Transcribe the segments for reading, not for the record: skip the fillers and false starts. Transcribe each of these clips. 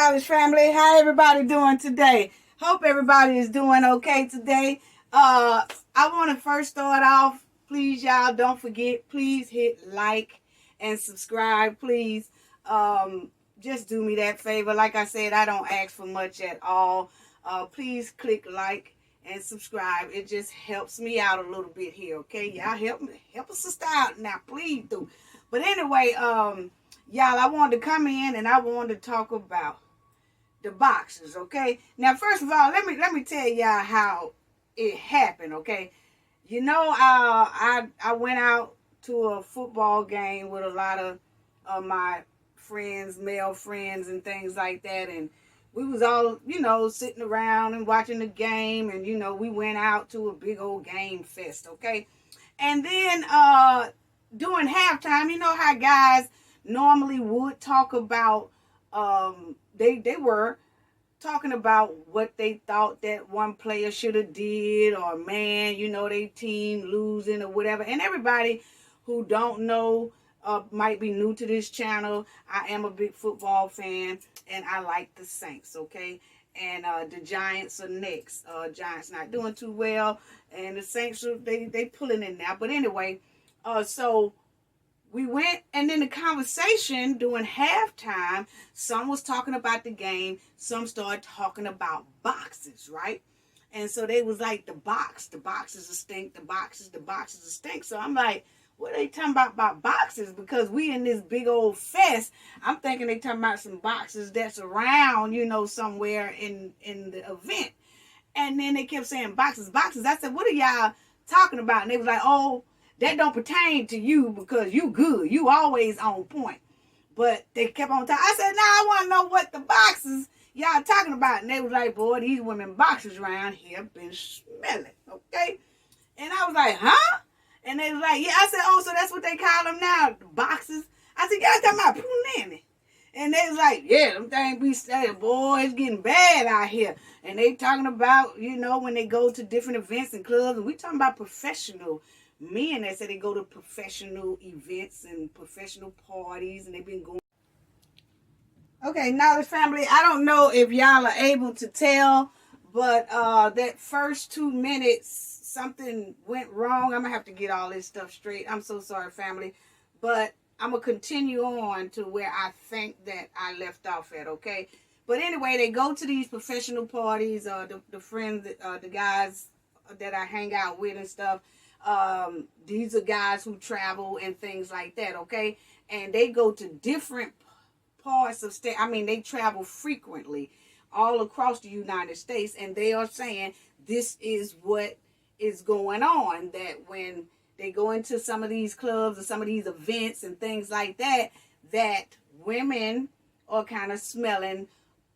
Knowledge family. How everybody doing today? Hope everybody is doing okay today. I want to first start off. Please, y'all, don't forget. Please hit like and subscribe. Please, just do me that favor. Like I said, I don't ask for much at all. Please click like and subscribe. It just helps me out a little bit here. Okay, y'all help us sister out now. Please do. But anyway, y'all, I wanted to come in and I wanted to talk about the boxes, okay? Now, first of all, let me tell y'all how it happened, okay? You know, I went out to a football game with a lot of my friends, male friends and things like that, and we was all, sitting around and watching the game, and, we went out to a big old game fest, okay? And then during halftime, you know how guys normally would talk about, they were talking about what they thought that one player should have did, or man, they team losing or whatever. And everybody who don't know might be new to this channel. I am a big football fan, and I like the Saints, okay? And the Giants are next. Giants not doing too well, and the Saints they pulling in now. But anyway, so we went, and then the conversation during halftime, some was talking about the game, some started talking about boxes, right? And so they was like, the boxes are stink, the boxes are stink. So I'm like, what are they talking about boxes? Because we in this big old fest. I'm thinking they talking about some boxes that's around, somewhere in the event. And then they kept saying boxes. I said, what are y'all talking about? And they was like, oh, that don't pertain to you because you good. You always on point. But they kept on talking. I said, nah, I want to know what the boxes y'all talking about. And they was like, boy, these women boxers around here been smelling, okay? And I was like, huh? And they was like, yeah. I said, oh, so that's what they call them now, boxes? I said, y'all talking about punani. And they was like, yeah, them things be saying, boy, it's getting bad out here. And they talking about, when they go to different events and clubs. And we talking about professional men that say they go to professional events and professional parties, and they've been going. Okay, Knowledge family, I don't know if y'all are able to tell, but that first 2 minutes, something went wrong. I'm going to have to get all this stuff straight. I'm so sorry, family. But I'm going to continue on to where I think that I left off at, okay? But anyway, they go to these professional parties, the friends, the guys that I hang out with and stuff. These are guys who travel and things like that, okay? And they go to different parts of state. I mean, they travel frequently all across the United States, and they are saying this is what is going on, that when they go into some of these clubs or some of these events and things like that, that women are kind of smelling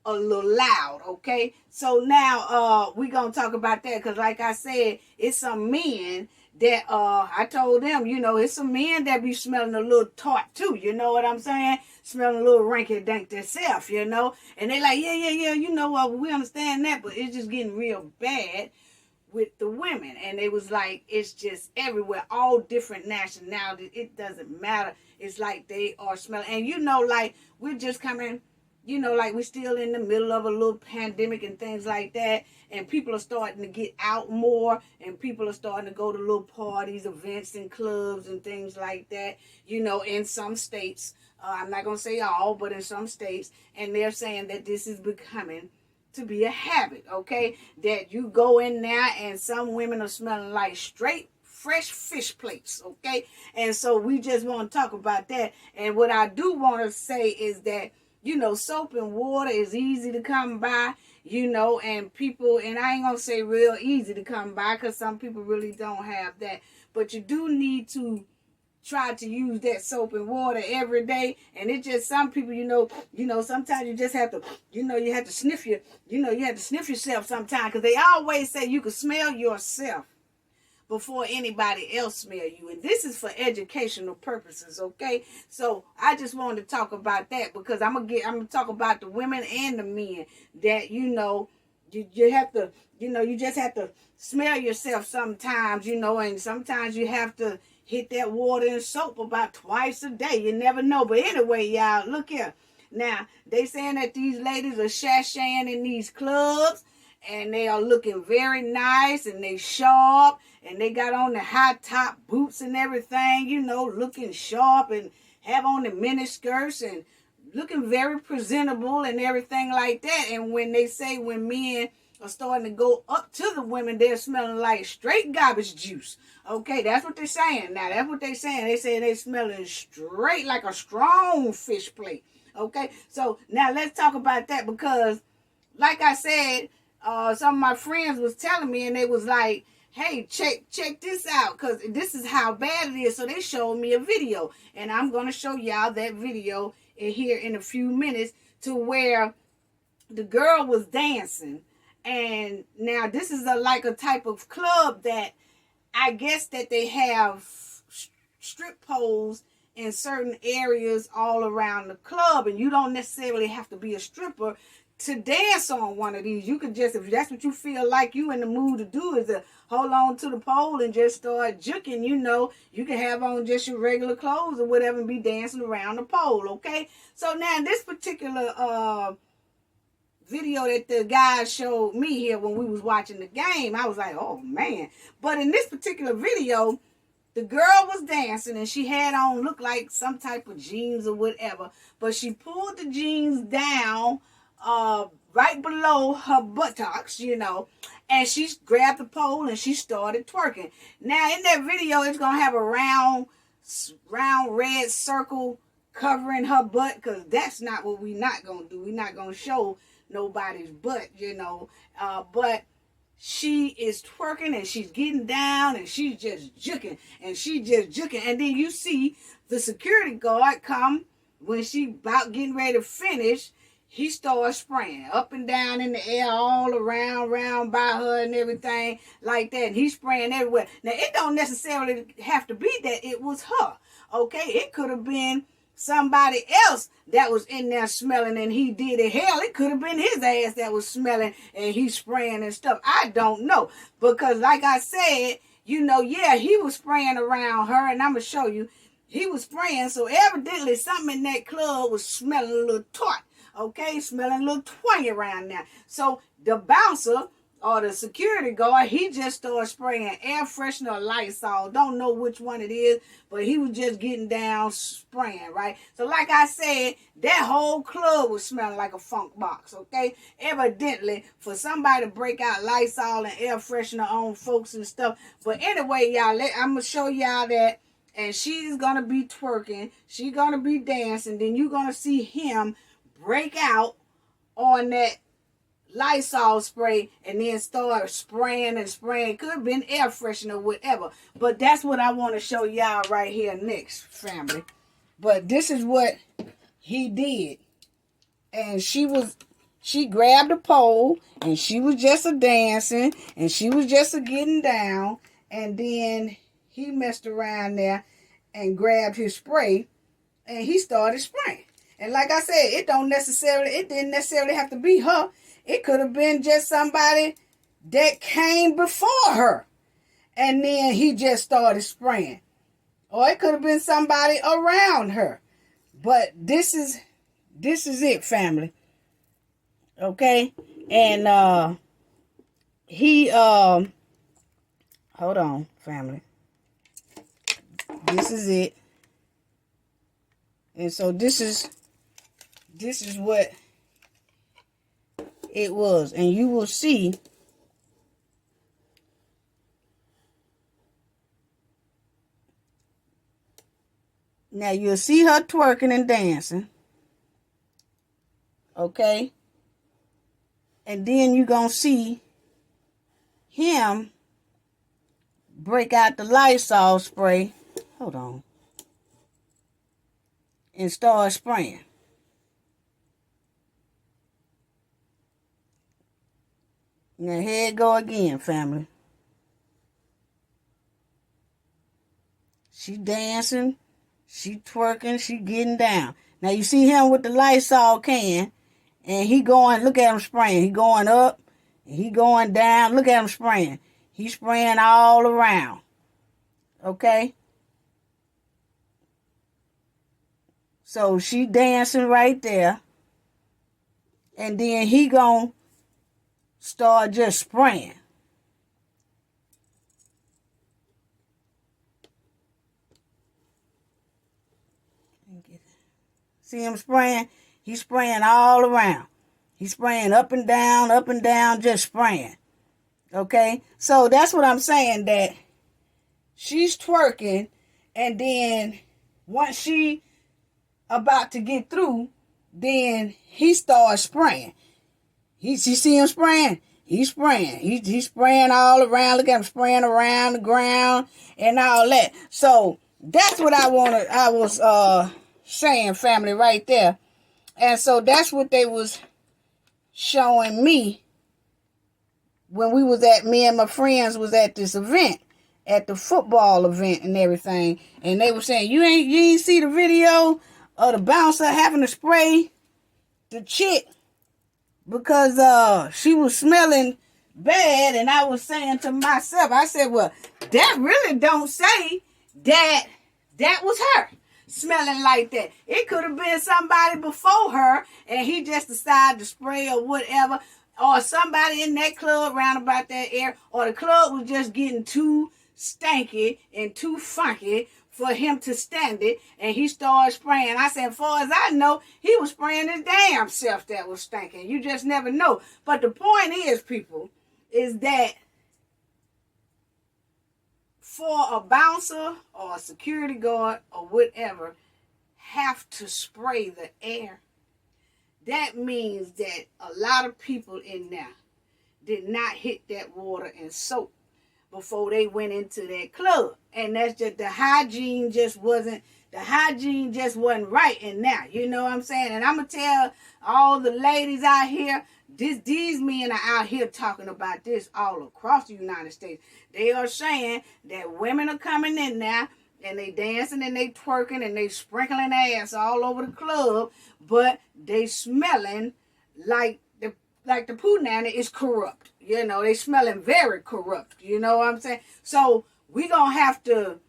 a little loud, okay? So now we're going to talk about that, because like I said, it's some men that I told them, it's some men that be smelling a little tart too, you know what I'm saying? Smelling a little ranky dank themselves, And they like, yeah, we understand that, but it's just getting real bad with the women. And they was like, it's just everywhere, all different nationalities. It doesn't matter. It's like they are smelling. And like we're just coming, like we're still in the middle of a little pandemic and things like that. And people are starting to get out more, and people are starting to go to little parties, events, and clubs and things like that, in some states. I'm not going to say all, but in some states. And they're saying that this is becoming to be a habit, okay? That you go in there and some women are smelling like straight fresh fish plates, okay? And so we just want to talk about that. And what I do want to say is that, soap and water is easy to come by, and people, and I ain't going to say real easy to come by, because some people really don't have that. But you do need to try to use that soap and water every day. And it just, some people, sometimes you just have to, you have to sniff you have to sniff yourself sometimes, because they always say you can smell yourself before anybody else smell you. And this is for educational purposes, okay? So I just wanted to talk about that, because I'm gonna talk about the women and the men that, you have to, you just have to smell yourself sometimes, and sometimes you have to hit that water and soap about twice a day. You never know. But anyway, y'all, look here. Now, they saying that these ladies are sashaying in these clubs, and they are looking very nice, and they sharp, and they got on the high top boots and everything, you know, looking sharp, and have on the mini skirts, and looking very presentable and everything like that. And when they say when men are starting to go up to the women, they're smelling like straight garbage juice. Okay, that's what they're saying. Now, that's what they're saying. They say they smelling straight like a strong fish plate. Okay, so now let's talk about that, because like I said, some of my friends was telling me, and they was like, hey, check this out, because this is how bad it is. So they showed me a video, and I'm going to show y'all that video here in a few minutes, to where the girl was dancing. And now this is like a type of club that I guess that they have strip poles in certain areas all around the club, and you don't necessarily have to be a stripper to dance on one of these. You could just, if that's what you feel like you in the mood to do, is to hold on to the pole and just start juking, you know. You can have on just your regular clothes or whatever and be dancing around the pole, okay? So now this particular video that the guys showed me here when we was watching the game, I was like, oh man. But in this particular video, the girl was dancing, and she had on, looked like some type of jeans or whatever, but she pulled the jeans down right below her buttocks, you know, and she grabbed the pole and she started twerking. Now in that video, it's gonna have a round red circle covering her butt, because that's not what we not gonna do. We're not gonna show nobody's butt, you know, but she is twerking, and she's getting down, and she's just juking, and and then you see the security guard come when she about getting ready to finish. He starts spraying up and down in the air, all around by her and everything like that. And he's spraying everywhere. Now, it don't necessarily have to be that it was her, okay? It could have been somebody else that was in there smelling, and he did it. Hell, it could have been his ass that was smelling, and he's spraying and stuff. I don't know, because like I said, you know, yeah, he was spraying around her, and I'm going to show you. He was spraying, so evidently something in that club was smelling a little tart. Okay, smelling a little twangy around now. So the bouncer or the security guard, he just started spraying air freshener or Lysol. Don't know which one it is, but he was just getting down spraying, right? So like I said, that whole club was smelling like a funk box, okay? Evidently, for somebody to break out Lysol and air freshener on folks and stuff. But anyway, y'all, I'm going to show y'all that. And she's going to be twerking. She's going to be dancing. Then you're going to see him break out on that Lysol spray and then start spraying and spraying. Could have been air freshener or whatever. But that's what I want to show y'all right here next, family. But this is what he did. And she grabbed a pole, and she was just a dancing, and she was just a getting down. And then he messed around there and grabbed his spray, and he started spraying. And like I said, it didn't necessarily have to be her. It could have been just somebody that came before her, and then he just started spraying. Or it could have been somebody around her. But this is it, family. Okay? And hold on, family. This is it. And so this is what it was. And you will see now, you'll see her twerking and dancing. Okay? And then you're going to see him break out the Lysol spray. Hold on. And start spraying. Now here it go again, family. She dancing, she twerking, she getting down. Now you see him with the Lysol can, and he going, look at him spraying. He going up, and he going down. Look at him spraying. He's spraying all around. Okay? So she dancing right there. And then he gonna start just spraying. See him spraying? He's spraying all around. He's spraying up and down, just spraying. Okay? So that's what I'm saying, that she's twerking, and then once she about to get through, then he starts spraying. You see him spraying? He's spraying. He's spraying all around. Look at him spraying around the ground and all that. So that's what I was saying, family, right there. And so that's what they was showing me when me and my friends was at this event, at the football event and everything. And they were saying, you ain't see the video of the bouncer having to spray the chick because she was smelling bad. And I was saying to myself, I said, well, that really don't say that was her smelling like that. It could have been somebody before her and he just decided to spray or whatever, or somebody in that club round about that area, or the club was just getting too stanky and too funky for him to stand it, and he started spraying. I said, as far as I know, he was spraying his damn self that was stinking. You just never know. But the point is, people, is that for a bouncer or a security guard or whatever have to spray the air, that means that a lot of people in there did not hit that water and soap before they went into that club. And that's just, the hygiene just wasn't right in there. You know what I'm saying? And I'm going to tell all the ladies out here, these men are out here talking about this all across the United States. They are saying that women are coming in there and they dancing and they twerking and they sprinkling ass all over the club, but they smelling like the poo nanny is corrupt. You know, they smelling very corrupt. You know what I'm saying? So we gonna have to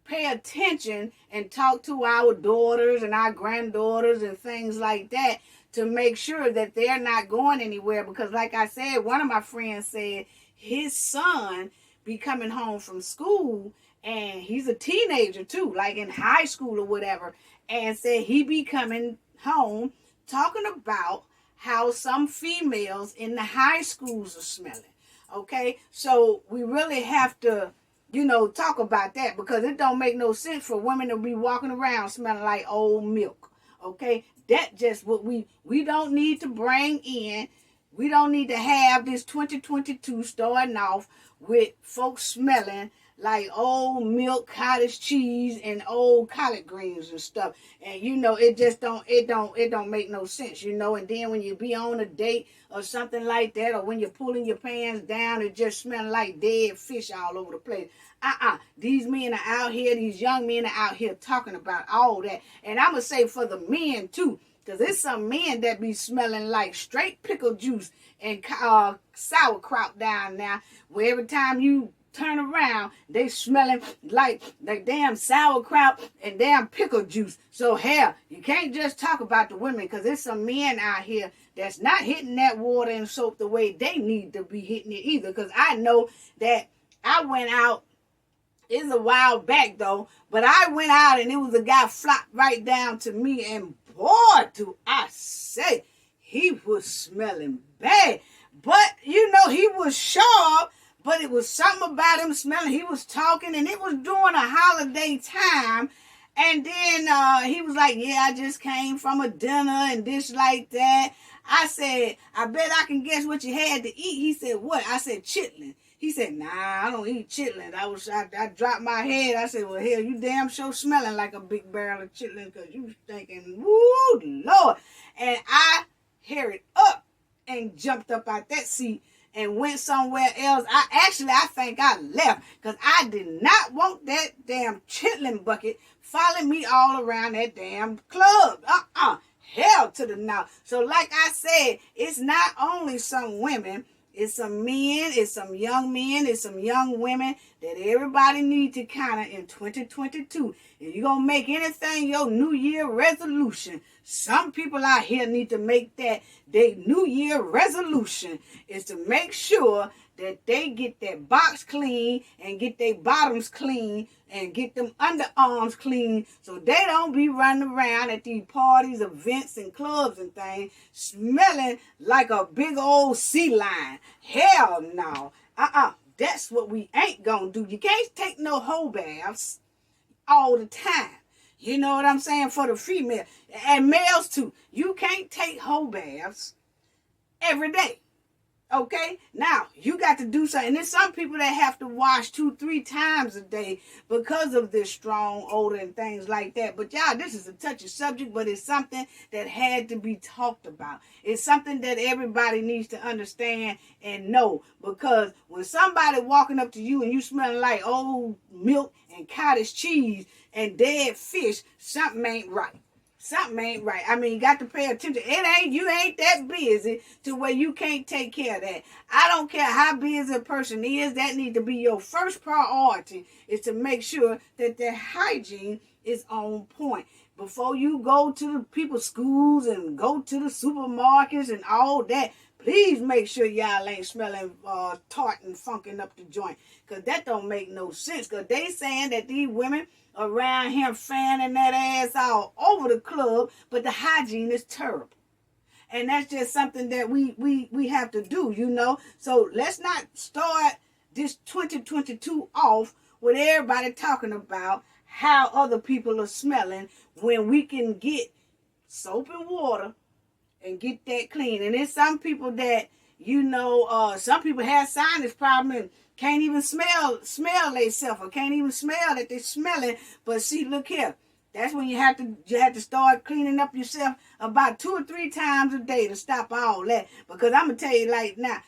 pay attention and talk to our daughters and our granddaughters and things like that to make sure that they're not going anywhere. Because like I said, one of my friends said his son be coming home from school, and he's a teenager too, like in high school or whatever, and said he be coming home talking about how some females in the high schools are smelling. Okay, so we really have to, talk about that, because it don't make no sense for women to be walking around smelling like old milk. Okay, that just what we don't need to bring in. We don't need to have this 2022 starting off with folks smelling like old milk, cottage cheese, and old collard greens and stuff. And it just don't make no sense, And then when you be on a date or something like that, or when you're pulling your pants down, it just smelling like dead fish all over the place. These men are out here, these young men are out here talking about all that. And I'm gonna say for the men too, because there's some men that be smelling like straight pickle juice and sauerkraut down now, where every time you turn around, they smelling like damn sauerkraut and damn pickle juice. So hell, you can't just talk about the women, because there's some men out here that's not hitting that water and soap the way they need to be hitting it either. Because I know that I went out, it's a while back though, but I went out and it was a guy flopped right down to me, and boy, do I say, he was smelling bad. But he was sharp. But it was something about him smelling. He was talking, and it was during a holiday time. And then he was like, yeah, I just came from a dinner and this like that. I said, I bet I can guess what you had to eat. He said, what? I said, chitlin. He said, nah, I don't eat chitlin. I dropped my head. I said, well, hell, you damn sure smelling like a big barrel of chitlin, because you thinking, woo, Lord. And I hurried up and jumped up out that seat and went somewhere else. I think I left, because I did not want that damn chitlin bucket following me all around that damn club. Hell to the no. So like I said, it's not only some women, It's some men, it's some young men, it's some young women that everybody need to kind of in 2022. If you're going to make anything your New Year resolution, some people out here need to make that their New Year resolution is to make sure that they get that box clean and get their bottoms clean and get them underarms clean so they don't be running around at these parties, events, and clubs and things smelling like a big old sea lion. Hell no. That's what we ain't gonna do. You can't take no whole baths all the time. You know what I'm saying? For the female. And males too. You can't take whole baths every day. Okay, now you got to do something. And there's some people that have to wash 2-3 times a day because of this strong odor and things like that. But y'all, this is a touchy subject, but it's something that had to be talked about. It's something that everybody needs to understand and know, because when somebody walking up to you and you smelling like old milk and cottage cheese and dead fish, something ain't right. Something ain't right. I mean, you got to pay attention. You ain't that busy to where you can't take care of that. I don't care how busy a person is. That needs to be your first priority, is to make sure that their hygiene is on point. Before you go to the people's schools and go to the supermarkets and all that, please make sure y'all ain't smelling tart and funking up the joint. Because that don't make no sense. Because they saying that these women around here fanning that ass all over the club, but the hygiene is terrible. And that's just something that we have to do, you know. So let's not start this 2022 off with everybody talking about how other people are smelling when we can get soap and water and get that clean. And there's some people that, you know, some people have sinus problem and can't even smell themselves, or can't even smell that they're smelling. But see, look here. That's when you have to start cleaning up yourself about 2 or 3 times a day to stop all that. Because I'm going to tell you like now,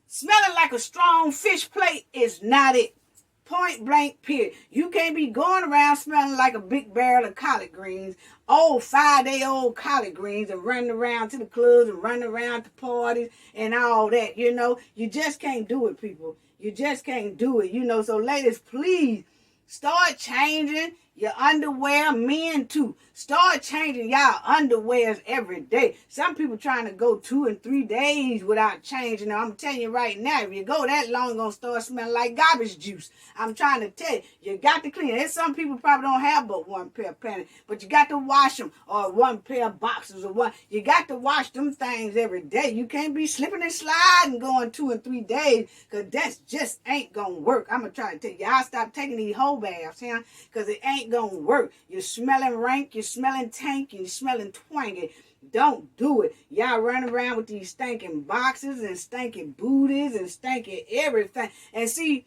smelling like a strong fish plate is not it. Point blank, period. You can't be going around smelling like a big barrel of collard greens, old 5-day-old collard greens, and running around to the clubs and running around to parties and all that, you know. You just can't do it, people. You just can't do it, you know. So ladies, please start changing your underwear. Men too. Start changing y'all underwears every day. Some people trying to go 2 and 3 days without changing them. I'm telling you right now, if you go that long, you're going to start smelling like garbage juice. I'm trying to tell you, you got to clean it. There's some people probably don't have but one pair of panties, but you got to wash them, or one pair of boxers, or one. You got to wash them things every day. You can't be slipping and sliding going 2 and 3 days, because that just ain't going to work. I'm going to try to tell you, y'all stop taking these whole baths, huh? Because it ain't going to work. You're smelling rank, you're smelling tanky, you're smelling twangy. Don't do it. Y'all run around with these stinking boxes and stinking booties and stinking everything. And see,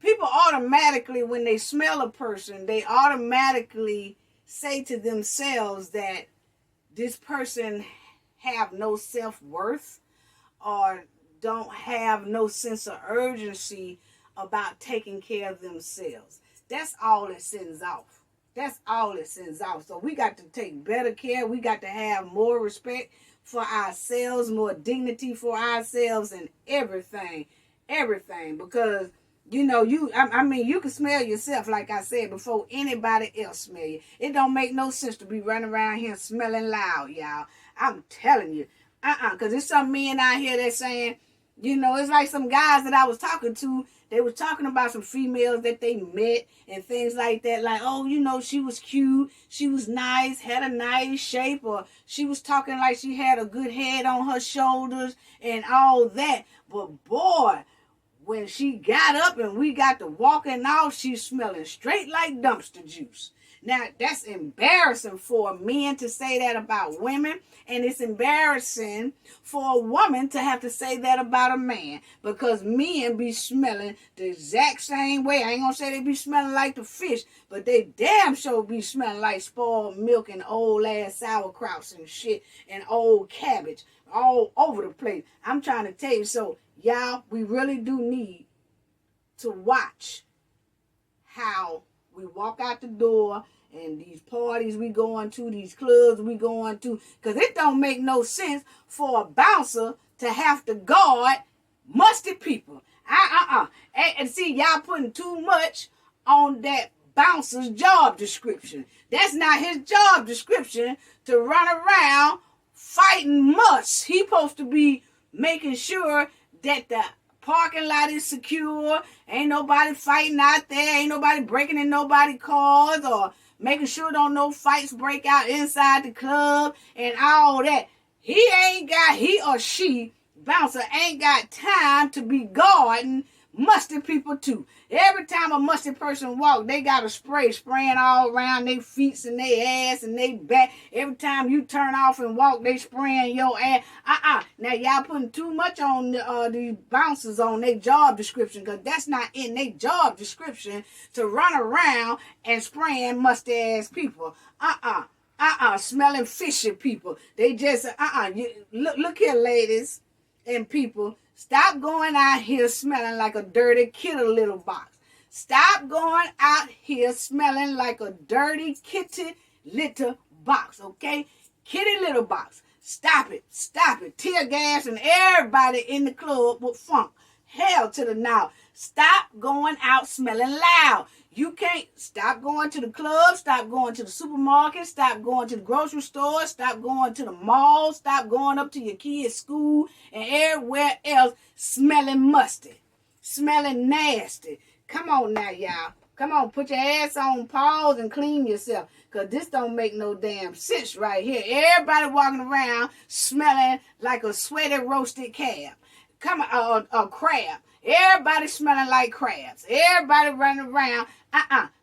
people automatically, when they smell a person, they automatically say to themselves that this person have no self-worth or don't have no sense of urgency about taking care of themselves. That's all it sends off. That's all it sends off. So we got to take better care. We got to have more respect for ourselves, more dignity for ourselves, and everything. Everything. Because, you know, you can smell yourself, like I said, before anybody else smell you. It don't make no sense to be running around here smelling loud, y'all. I'm telling you. Because there's some men out here that saying, you know, it's like some guys that I was talking to. They were talking about some females that they met and things like that. Like, oh, you know, she was cute. She was nice, had a nice shape. Or she was talking like she had a good head on her shoulders and all that. But boy, when she got up and we got to walking off, she's smelling straight like dumpster juice. Now, that's embarrassing for men to say that about women. And it's embarrassing for a woman to have to say that about a man. Because men be smelling the exact same way. I ain't gonna say they be smelling like the fish, but they damn sure be smelling like spoiled milk and old ass sauerkrauts and shit and old cabbage all over the place. I'm trying to tell you, so y'all, we really do need to watch how we walk out the door and these parties we going to, these clubs we going to, because it don't make no sense for a bouncer to have to guard Musty people. And see, y'all putting too much on that bouncer's job description. That's not his job description to run around fighting must. He supposed to be making sure that the parking lot is secure. Ain't nobody fighting out there. Ain't nobody breaking in nobody's cars or making sure don't no fights break out inside the club and all that. He or she, bouncer, ain't got time to be guarding musty people too. Every time a musty person walk, they got a spraying all around their feet and their ass and their back. Every time you turn off and walk, they spraying your ass. Now y'all putting too much on these bouncers on their job description, because that's not in their job description to run around and spraying musty ass people. Smelling fishy people. They just look here, ladies and people. Stop going out here smelling like a dirty kitty litter box. Stop going out here smelling like a dirty kitty litter box, okay? Kitty litter box. Stop it. Stop it. Tear gas and everybody in the club with funk. Hell to the now. Stop going out smelling loud. You can't stop going to the club, stop going to the supermarket, stop going to the grocery store, stop going to the mall, stop going up to your kids' school and everywhere else smelling musty, smelling nasty. Come on now, y'all. Come on, put your ass on pause and clean yourself, because this don't make no damn sense right here. Everybody walking around smelling like a sweaty roasted crab. A crab. Everybody smelling like crabs. Everybody running around.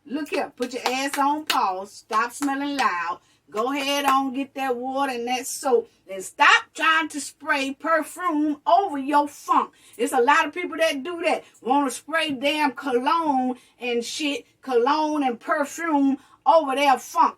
Look here. Put your ass on pause. Stop smelling loud. Go ahead on, get that water and that soap. And stop trying to spray perfume over your funk. There's a lot of people that do that. Want to spray damn cologne and shit. Cologne and perfume over their funk.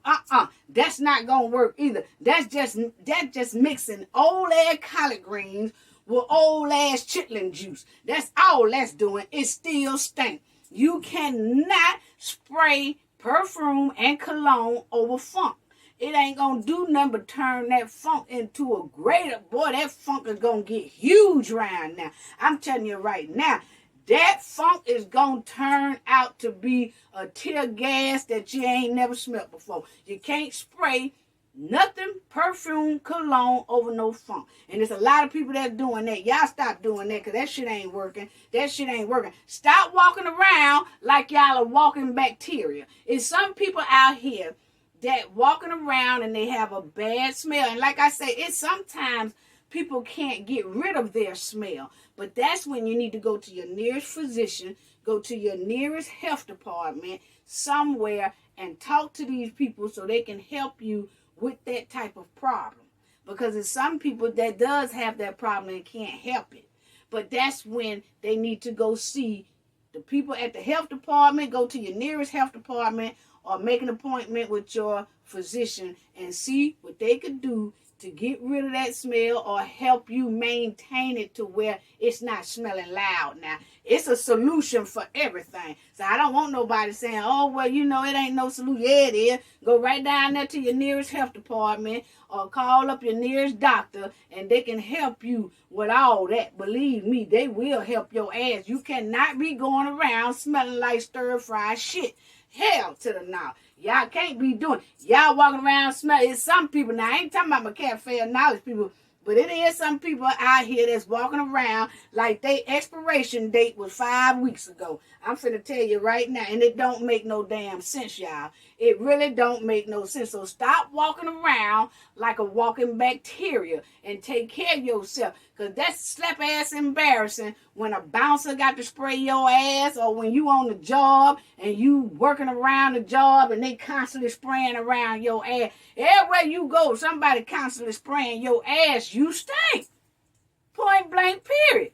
That's not going to work either. That's just mixing old ass collard greens with old ass chitlin juice. That's all that's doing. It still stink. You cannot spray perfume and cologne over funk. It ain't gonna do nothing but turn that funk into a greater. Boy, that funk is gonna get huge right now. I'm telling you right now, that funk is gonna turn out to be a tear gas that you ain't never smelled before. You can't spray nothing, perfume, cologne over no funk. And there's a lot of people that's doing that. Y'all stop doing that, because that shit ain't working. That shit ain't working. Stop walking around like y'all are walking bacteria. It's some people out here that walking around and they have a bad smell. And like I say, it's sometimes people can't get rid of their smell. But that's when you need to go to your nearest physician, go to your nearest health department somewhere and talk to these people so they can help you with that type of problem. Because there's some people that does have that problem and can't help it. But that's when they need to go see the people at the health department, go to your nearest health department, or make an appointment with your physician and see what they could do to get rid of that smell or help you maintain it to where it's not smelling loud. Now, it's a solution for everything. So I don't want nobody saying, oh, well, you know, it ain't no solution. Yeah, it is. Go right down there to your nearest health department or call up your nearest doctor and they can help you with all that. Believe me, they will help your ass. You cannot be going around smelling like stir-fried shit. Hell to the now. Y'all can't be doing. Y'all walking around smelling. It's some people. Now, I ain't talking about my cafe knowledge people. But it is some people out here that's walking around like their expiration date was 5 weeks ago. I'm finna tell you right now. And it don't make no damn sense, y'all. It really don't make no sense. So stop walking around like a walking bacteria and take care of yourself. Because that's slap ass embarrassing when a bouncer got to spray your ass, or when you on the job and you working around the job and they constantly spraying around your ass. Everywhere you go, somebody constantly spraying your ass, you stink. Point blank, period.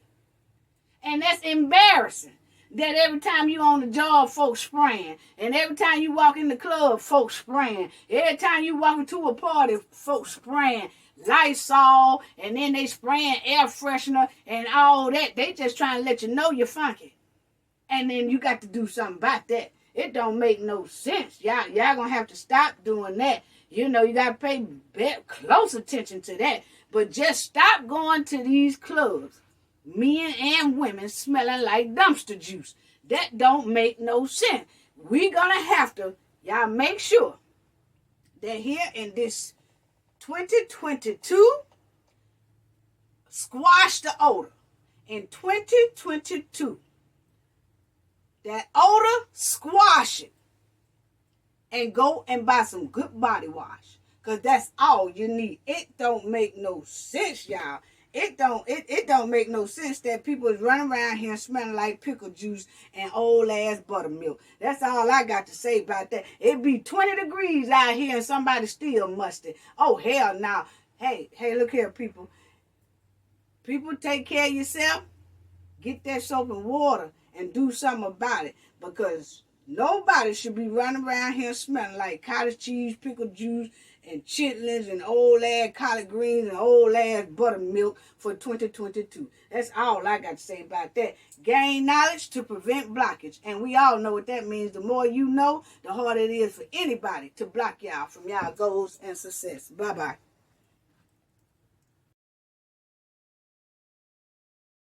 And that's embarrassing. That every time you on the job, folks spraying. And every time you walk in the club, folks spraying. Every time you walk into a party, folks spraying Lysol, and then they spraying air freshener and all that. They just trying to let you know you're funky. And then you got to do something about that. It don't make no sense. Y'all gonna have to stop doing that. You know, you got to pay close attention to that. But just stop going to these clubs. men and women smelling like dumpster juice. That don't make no sense. We're gonna have to, y'all make sure that here in this 2022, squash the odor. In 2022, that odor, squash it. And go and buy some good body wash. Because that's all you need. It don't make no sense, y'all. It don't make no sense that people is running around here smelling like pickle juice and old ass buttermilk. That's all I got to say about that. It be 20 degrees out here and somebody still musty. Oh, hell no. Hey, look here, people. People, take care of yourself. Get that soap and water and do something about it. Because nobody should be running around here smelling like cottage cheese, pickle juice, and chitlins, and old ass collard greens, and old ass buttermilk for 2022. That's all I got to say about that. Gain knowledge to prevent blockage. And we all know what that means. The more you know, the harder it is for anybody to block y'all from y'all goals and success. Bye-bye.